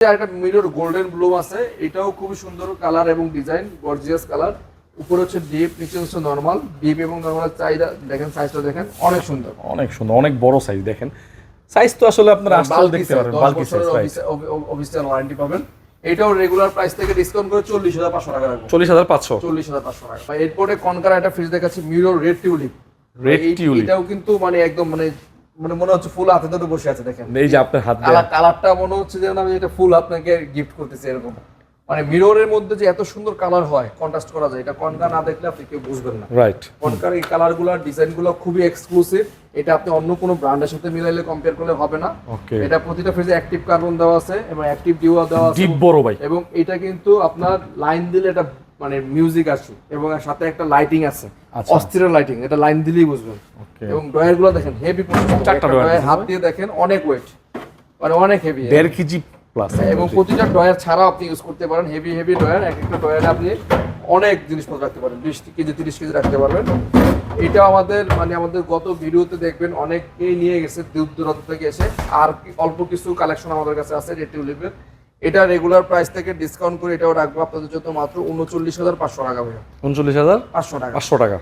একটা mirror golden blue আছে, এটাও খুবই সুন্দর কালার এবং ডিজাইন, গর্জিয়াস কালার। উপরে হচ্ছে ডিপ, নিচে হচ্ছে নরমাল। ডিপ এবং নরমাল চাহিদা দেখেন, সাইজটা দেখেন অনেক সুন্দর, অনেক সুন্দর, অনেক বড় সাইজ। দেখেন সাইজ তো আসলে আপনারা আসলে দেখতে পারবেন, বাল্কি সাইজ। অফিসিয়াল ওয়ারেন্টি পাবেন। এটাও রেগুলার প্রাইস থেকে ডিসকাউন্ট করে 40,500 টাকা রাখবো। 40,500 40,500 টাকা। এরপরে কনকার একটা ফ্রিজ দেখাচ্ছি, mirror red tulip. Red tulip এটাও কিন্তু মানে একদম মানে মনে হচ্ছে ফুল হাতে ধরে বসে আছে। দেখেন এই যে আপনার হাত দিয়ে কালারটা মনে হচ্ছে যেন আমি এটা ফুল আপনাকে গিফট করতেছি এরকম। মানে মিররের মধ্যে যে এত সুন্দর কালার হয়, কন্ট্রাস্ট করা যায়, এটা কনকা না দেখলে আপনি কেউ বুঝবেন না। রাইট। কনকার এই কালারগুলো, ডিজাইনগুলো খুবই এক্সক্লুসিভ। এটা আপনি অন্য কোনো ব্র্যান্ডের সাথে মিলাইলে কম্পেয়ার করলে হবে না। ওকে। এটা প্রতিটা ফ্রিজে অ্যাক্টিভ কার্বন দেওয়া আছে এবং অ্যাক্টিভ ডিওয়া দেওয়া আছে। ডিপ বড় ভাই। এবং এটা কিন্তু আপনার লাইন দিলে এটা মানে মিউজিক আসে এবং এর সাথে একটা লাইটিং আছে, অস্থির লাইটিং, এটা লাইন দিলেই বুঝবেন। ওকে। এবং ডয়ারগুলো দেখেন হেভি, চারটা ডয়ার হাত দিয়ে দেখেন অনেক ওয়েট, মানে অনেক হেভি, 1.5 কেজি প্লাস। এবং প্রতিটা ডয়ার ছাড়া আপনি ইউজ করতে পারেন। হেভি হেভি ডয়ার, এক একটা ডয়ারে আপনি অনেক জিনিসপত্র রাখতে পারেন, 20 কেজি 30 কেজি রাখতে পারবেন। এটা আমাদের মানে আমাদের গত ভিডিওতে দেখবেন অনেকেই নিয়ে গেছে দূর দূরান্ত থেকে এসে। আর অল্প কিছু কালেকশন আমাদের কাছে আছে রেড টিউলিপের। এটা রেগুলার প্রাইস থেকে ডিসকাউন্ট করে এটাও রাখবো আপনাদের জন্য মাত্র 39,500 টাকা। 39,500 টাকা। 500 টাকা।